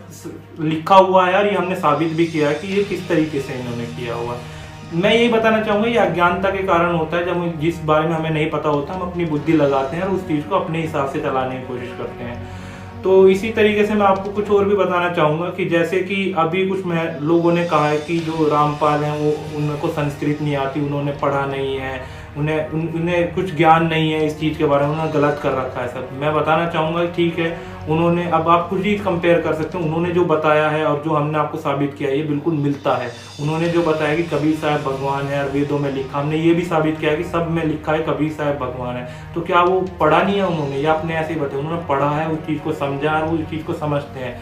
लिखा हुआ है और ये हमने साबित भी किया है कि ये किस तरीके से इन्होंने किया हुआ है। मैं यही बताना चाहूँगा, ये अज्ञानता के कारण होता है। जब जिस बारे में हमें नहीं पता होता, हम अपनी बुद्धि लगाते हैं और उस चीज़ को अपने हिसाब से चलाने की कोशिश करते हैं। तो इसी तरीके से मैं आपको कुछ और भी बताना चाहूँगा कि जैसे कि अभी कुछ लोगों ने कहा है कि जो रामपाल हैं वो उनको संस्कृत नहीं आती, उन्होंने पढ़ा नहीं है, उन्हें कुछ ज्ञान नहीं है इस चीज़ के बारे में, उन्होंने गलत कर रखा है सब। मैं बताना चाहूँगा ठीक है, उन्होंने, अब आप कुछ ही कंपेयर कर सकते हैं, उन्होंने जो बताया है और जो हमने आपको साबित किया है ये बिल्कुल मिलता है। उन्होंने जो बताया कि कबीर साहब भगवान है और वेदों में लिखा, हमने ये भी साबित किया है कि सब में लिखा है कबीर साहब भगवान है। तो क्या वो पढ़ा नहीं है उन्होंने, या अपने ऐसे ही बताया? उन्होंने पढ़ा है, उस चीज़ को समझा है, वो उस चीज़ को समझते हैं।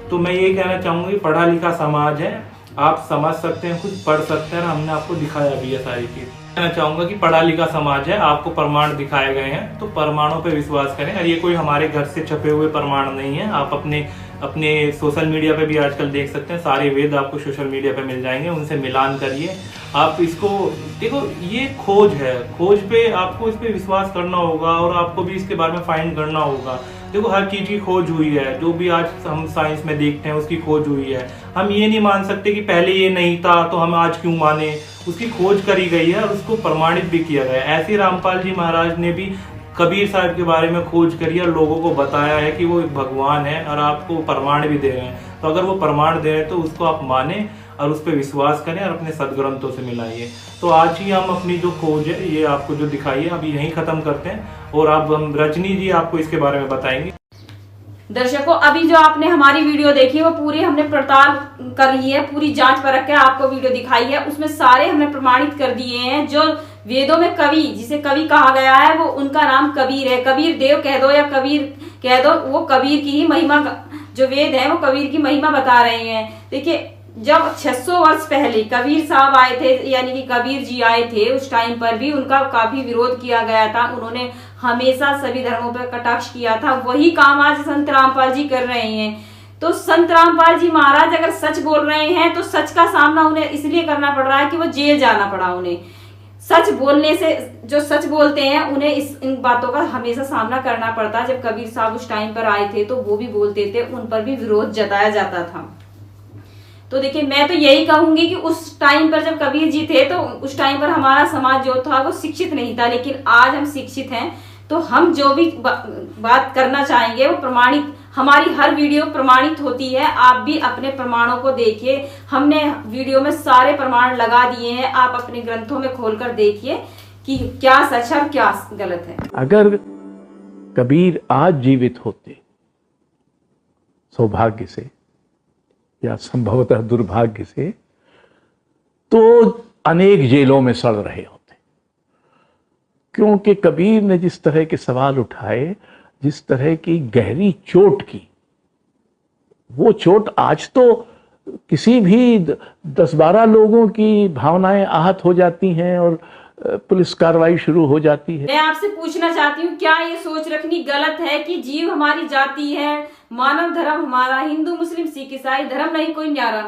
तो मैं ये कहना चाहूँगा कि पढ़ा लिखा समाज है, आप समझ सकते हैं, खुद पढ़ सकते हैं, हमने आपको दिखाया भी है सारी चीज़। कहना चाहूँगा कि पढ़ा लिखा समाज है, आपको प्रमाण दिखाए गए हैं तो प्रमाणों पे विश्वास करें। और ये कोई हमारे घर से छपे हुए प्रमाण नहीं है, आप अपने सोशल मीडिया पे भी आजकल देख सकते हैं, सारे वेद आपको सोशल मीडिया पे मिल जाएंगे, उनसे मिलान करिए। आप इसको देखो, ये खोज है, खोज पे आपको इस पे विश्वास करना होगा और आपको भी इसके बारे में फाइंड करना होगा। देखो, हर चीज़ की खोज हुई है, जो भी आज हम साइंस में देखते हैं उसकी खोज हुई है। हम ये नहीं मान सकते कि पहले ये नहीं था तो हम आज क्यों माने, उसकी खोज करी गई है और उसको प्रमाणित भी किया गया है। ऐसे रामपाल जी महाराज ने भी कबीर साहब के बारे में खोज करी और लोगों को बताया है कि वो एक भगवान है और आपको प्रमाण भी दे रहे हैं। तो अगर वो प्रमाण दे रहे हैं तो उसको आप माने और उस पर विश्वास करें और अपने सदग्रंथों से मिलाइए। तो आज ही हम अपनी जो खोज है ये आपको जो दिखाई है अभी यहीं खत्म करते हैं और अब हम रजनी जी आपको इसके बारे में बताएंगे। दर्शकों, अभी जो आपने हमारी वीडियो देखी वो पूरी हमने पड़ताल कर ली है, पूरी जांच परख के आपको वीडियो दिखाई है। उसमें सारे हमने प्रमाणित कर दिए हैं। जो वेदों में कवि, जिसे कवि कहा गया है, वो उनका नाम कबीर है। कबीर देव कह दो या कबीर कह दो, वो कबीर की ही महिमा, जो वेद है वो कबीर की महिमा बता रहे हैं। देखिए, जब 600 वर्ष पहले कबीर साहब आए थे, यानी कि कबीर जी आए थे, उस टाइम पर भी उनका काफी विरोध किया गया था। उन्होंने हमेशा सभी धर्मों पर कटाक्ष किया था। वही काम आज संत रामपाल जी कर रहे हैं। तो संत रामपाल जी महाराज अगर सच बोल रहे हैं तो सच का सामना उन्हें इसलिए करना पड़ रहा है कि वो जेल जाना पड़ा उन्हें। सच बोलने से, जो सच बोलते हैं उन्हें इन बातों का हमेशा सामना करना पड़ता है। जब कबीर साहब उस टाइम पर आए थे तो वो भी बोलते थे, उन पर भी विरोध जताया जाता था। तो देखिए, मैं तो यही कहूंगी कि उस टाइम पर जब कबीर जी थे तो उस टाइम पर हमारा समाज जो था वो शिक्षित नहीं था, लेकिन आज हम शिक्षित हैं। तो हम जो भी बात करना चाहेंगे वो प्रमाणित, हमारी हर वीडियो प्रमाणित होती है। आप भी अपने प्रमाणों को देखिए, हमने वीडियो में सारे प्रमाण लगा दिए हैं। आप अपने ग्रंथों में खोलकर देखिए कि क्या सच है और क्या गलत है। अगर कबीर आज जीवित होते, सौभाग्य से या संभवतः दुर्भाग्य से, तो अनेक जेलों में सड़ रहे होते। क्योंकि कबीर ने जिस तरह के सवाल उठाए, जिस तरह की गहरी चोट की, वो चोट आज तो किसी भी 10-12 लोगों की भावनाएं आहत हो जाती हैं और पुलिस कार्रवाई शुरू हो जाती है। मैं आपसे पूछना चाहती हूँ, क्या ये सोच रखनी गलत है कि जीव हमारी जाति है, मानव धर्म हमारा, हिंदू मुस्लिम सिख ईसाई धर्म नहीं कोई न्यारा?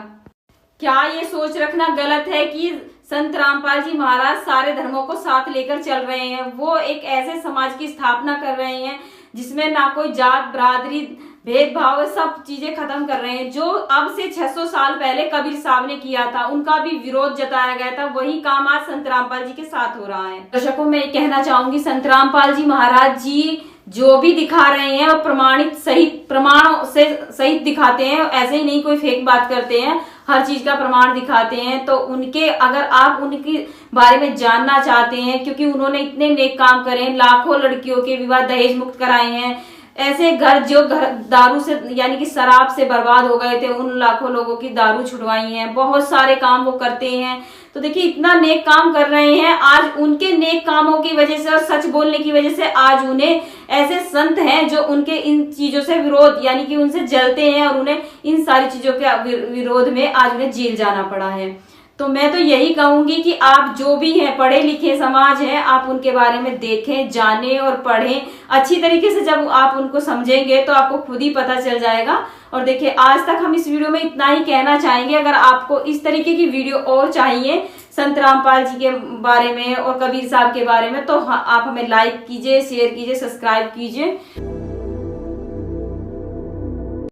क्या ये सोच रखना गलत है कि संत रामपाल जी महाराज सारे धर्मों को साथ लेकर चल रहे हैं? वो एक ऐसे समाज की स्थापना कर रहे हैं जिसमें ना कोई जात बरादरी भेदभाव, सब चीजें खत्म कर रहे हैं। जो अब से 600 साल पहले कबीर साहब ने किया था, उनका भी विरोध जताया गया था, वही काम आज संत रामपाल जी के साथ हो रहा है। दर्शकों, मैं कहना चाहूंगी, संत रामपाल जी महाराज जी जो भी दिखा रहे हैं वो प्रमाणित सहित, प्रमाणों से सहित दिखाते हैं। ऐसे ही नहीं कोई फेक बात करते हैं, हर चीज का प्रमाण दिखाते हैं। तो उनके, अगर आप उनके बारे में जानना चाहते हैं, क्योंकि उन्होंने इतने नेक काम करे हैं, लाखों लड़कियों के विवाह दहेज मुक्त कराए हैं, ऐसे घर जो घर दारू से यानी कि शराब से बर्बाद हो गए थे, उन लाखों लोगों की दारू छुड़वाई हैं, बहुत सारे काम वो करते हैं। तो देखिए, इतना नेक काम कर रहे हैं। आज उनके नेक कामों की वजह से और सच बोलने की वजह से आज उन्हें ऐसे संत हैं जो उनके इन चीजों से विरोध, यानी कि उनसे जलते हैं और उन्हें इन सारी चीजों के विरोध में आज उन्हें जेल जाना पड़ा है। तो मैं तो यही कहूंगी कि आप जो भी हैं, पढ़े लिखे समाज है, आप उनके बारे में देखें, जानें और पढ़ें अच्छी तरीके से। जब आप उनको समझेंगे तो आपको खुद ही पता चल जाएगा। और देखिए, आज तक हम इस वीडियो में इतना ही कहना चाहेंगे। अगर आपको इस तरीके की वीडियो और चाहिए संत रामपाल जी के बारे में और कबीर साहब के बारे में, तो आप हमें लाइक कीजिए, शेयर कीजिए, सब्सक्राइब कीजिए।